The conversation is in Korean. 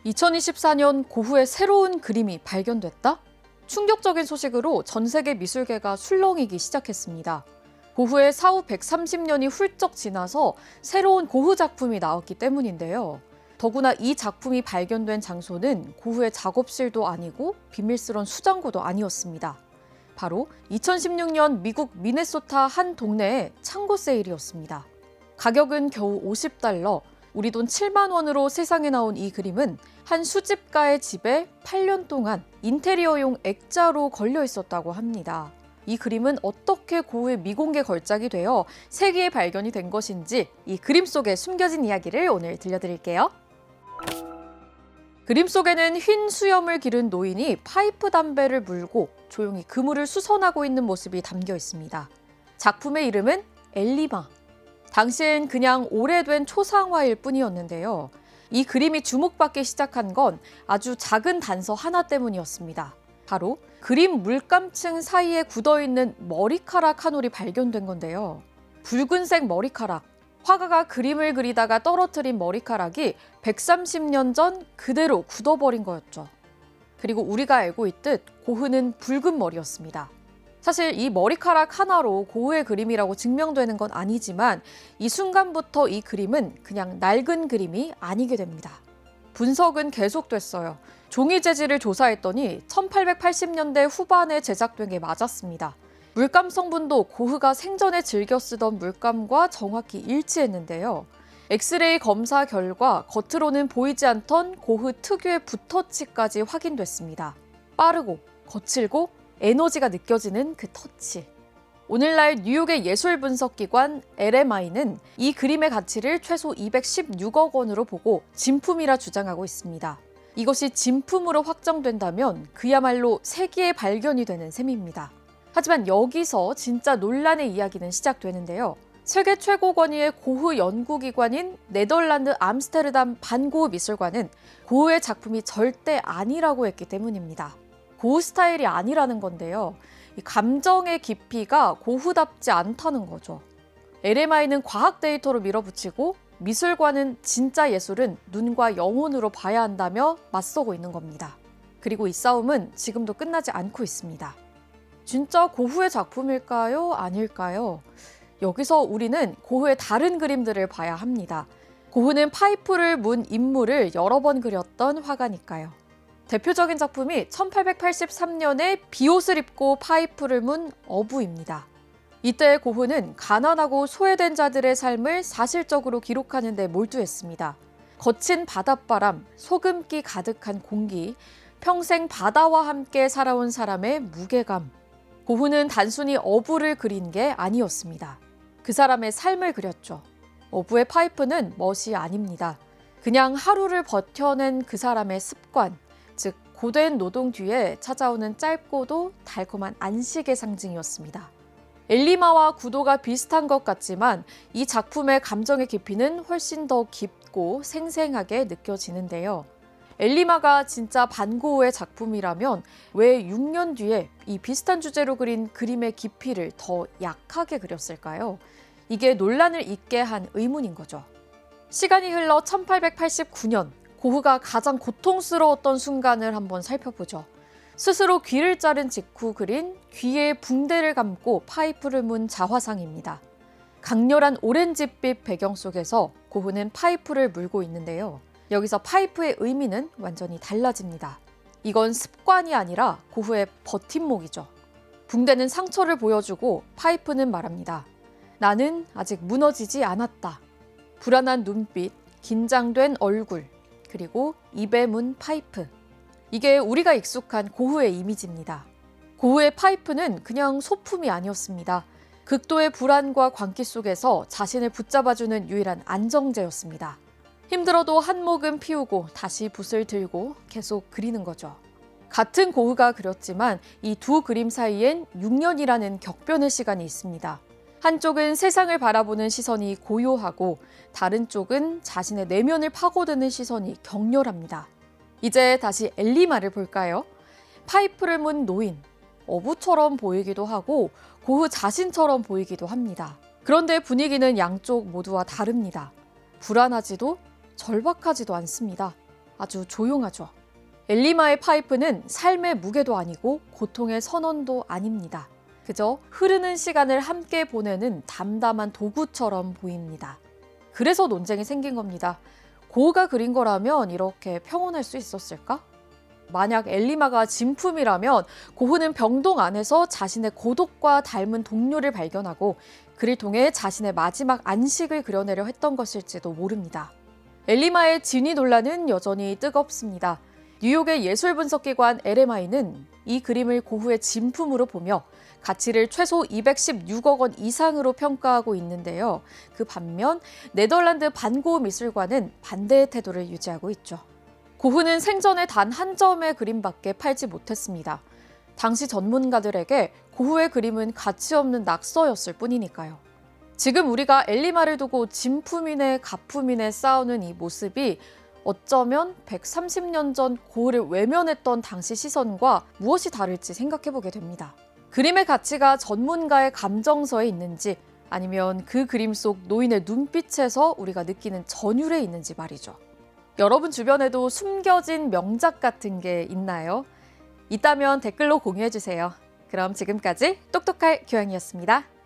2024년 고흐의 새로운 그림이 발견됐다? 충격적인 소식으로 전 세계 미술계가 술렁이기 시작했습니다. 고흐의 사후 130년이 훌쩍 지나서 새로운 고흐 작품이 나왔기 때문인데요. 더구나 이 작품이 발견된 장소는 고흐의 작업실도 아니고 비밀스런 수장고도 아니었습니다. 바로 2016년 미국 미네소타 한 동네의 창고 세일이었습니다. 가격은 겨우 $50, 우리 돈 7만 원으로 세상에 나온 이 그림은 한 수집가의 집에 8년 동안 인테리어용 액자로 걸려 있었다고 합니다. 이 그림은 어떻게 고흐의 미공개 걸작이 되어 세계에 발견이 된 것인지 이 그림 속에 숨겨진 이야기를 오늘 들려드릴게요. 그림 속에는 흰 수염을 기른 노인이 파이프 담배를 물고 조용히 그물을 수선하고 있는 모습이 담겨 있습니다. 작품의 이름은 엘리마. 당시엔 그냥 오래된 초상화일 뿐이었는데요. 이 그림이 주목받기 시작한 건 아주 작은 단서 하나 때문이었습니다. 바로 그림 물감층 사이에 굳어있는 머리카락 한 올이 발견된 건데요. 붉은색 머리카락. 화가가 그림을 그리다가 떨어뜨린 머리카락이 130년 전 그대로 굳어버린 거였죠. 그리고 우리가 알고 있듯 고흐는 붉은 머리였습니다. 사실 이 머리카락 하나로 고흐의 그림이라고 증명되는 건 아니지만 이 순간부터 이 그림은 그냥 낡은 그림이 아니게 됩니다. 분석은 계속됐어요. 종이 재질을 조사했더니 1880년대 후반에 제작된 게 맞았습니다. 물감 성분도 고흐가 생전에 즐겨 쓰던 물감과 정확히 일치했는데요. 엑스레이 검사 결과 겉으로는 보이지 않던 고흐 특유의 붓터치까지 확인됐습니다. 빠르고 거칠고 에너지가 느껴지는 그 터치. 오늘날 뉴욕의 예술 분석기관 LMI는 이 그림의 가치를 최소 216억 원으로 보고 진품이라 주장하고 있습니다. 이것이 진품으로 확정된다면 그야말로 세기의 발견이 되는 셈입니다. 하지만 여기서 진짜 논란의 이야기는 시작되는데요. 세계 최고 권위의 고흐 연구기관인 네덜란드 암스테르담 반고흐 미술관은 고흐의 작품이 절대 아니라고 했기 때문입니다. 고흐 스타일이 아니라는 건데요. 이 감정의 깊이가 고흐답지 않다는 거죠. LMI는 과학 데이터로 밀어붙이고 미술관은 진짜 예술은 눈과 영혼으로 봐야 한다며 맞서고 있는 겁니다. 그리고 이 싸움은 지금도 끝나지 않고 있습니다. 진짜 고흐의 작품일까요? 아닐까요? 여기서 우리는 고흐의 다른 그림들을 봐야 합니다. 고흐는 파이프를 문 인물을 여러 번 그렸던 화가니까요. 대표적인 작품이 1883년에 비옷을 입고 파이프를 문 어부입니다. 이때 고흐는 가난하고 소외된 자들의 삶을 사실적으로 기록하는 데 몰두했습니다. 거친 바닷바람, 소금기 가득한 공기, 평생 바다와 함께 살아온 사람의 무게감. 고흐는 단순히 어부를 그린 게 아니었습니다. 그 사람의 삶을 그렸죠. 어부의 파이프는 멋이 아닙니다. 그냥 하루를 버텨낸 그 사람의 습관, 즉 고된 노동 뒤에 찾아오는 짧고도 달콤한 안식의 상징이었습니다. 엘리마와 구도가 비슷한 것 같지만 이 작품의 감정의 깊이는 훨씬 더 깊고 생생하게 느껴지는데요. 엘리마가 진짜 반고흐의 작품이라면 왜 6년 뒤에 이 비슷한 주제로 그린 그림의 깊이를 더 약하게 그렸을까요? 이게 논란을 잇게 한 의문인 거죠. 시간이 흘러 1889년, 고흐가 가장 고통스러웠던 순간을 한번 살펴보죠. 스스로 귀를 자른 직후 그린 귀에 붕대를 감고 파이프를 문 자화상입니다. 강렬한 오렌지빛 배경 속에서 고흐는 파이프를 물고 있는데요. 여기서 파이프의 의미는 완전히 달라집니다. 이건 습관이 아니라 고흐의 버팀목이죠. 붕대는 상처를 보여주고 파이프는 말합니다. 나는 아직 무너지지 않았다. 불안한 눈빛, 긴장된 얼굴, 그리고 입에 문 파이프. 이게 우리가 익숙한 고흐의 이미지입니다. 고흐의 파이프는 그냥 소품이 아니었습니다. 극도의 불안과 광기 속에서 자신을 붙잡아주는 유일한 안정제였습니다. 힘들어도 한 모금 피우고 다시 붓을 들고 계속 그리는 거죠. 같은 고흐가 그렸지만 이 두 그림 사이엔 6년이라는 격변의 시간이 있습니다. 한쪽은 세상을 바라보는 시선이 고요하고 다른 쪽은 자신의 내면을 파고드는 시선이 격렬합니다. 이제 다시 엘리마를 볼까요? 파이프를 문 노인, 어부처럼 보이기도 하고 고흐 자신처럼 보이기도 합니다. 그런데 분위기는 양쪽 모두와 다릅니다. 불안하지도 절박하지도 않습니다. 아주 조용하죠. 엘리마의 파이프는 삶의 무게도 아니고 고통의 선언도 아닙니다. 그저 흐르는 시간을 함께 보내는 담담한 도구처럼 보입니다. 그래서 논쟁이 생긴 겁니다. 고흐가 그린 거라면 이렇게 평온할 수 있었을까? 만약 엘리마가 진품이라면 고흐는 병동 안에서 자신의 고독과 닮은 동료를 발견하고 그를 통해 자신의 마지막 안식을 그려내려 했던 것일지도 모릅니다. 엘리마의 진위 논란은 여전히 뜨겁습니다. 뉴욕의 예술분석기관 LMI는 이 그림을 고흐의 진품으로 보며 가치를 최소 216억 원 이상으로 평가하고 있는데요. 그 반면 네덜란드 반고흐 미술관은 반대의 태도를 유지하고 있죠. 고흐는 생전에 단 한 점의 그림밖에 팔지 못했습니다. 당시 전문가들에게 고흐의 그림은 가치 없는 낙서였을 뿐이니까요. 지금 우리가 엘리마를 두고 진품이네 가품이네 싸우는 이 모습이 어쩌면 130년 전 고흐를 외면했던 당시 시선과 무엇이 다를지 생각해보게 됩니다. 그림의 가치가 전문가의 감정서에 있는지 아니면 그 그림 속 노인의 눈빛에서 우리가 느끼는 전율에 있는지 말이죠. 여러분 주변에도 숨겨진 명작 같은 게 있나요? 있다면 댓글로 공유해주세요. 그럼 지금까지 똑똑할 교양이었습니다.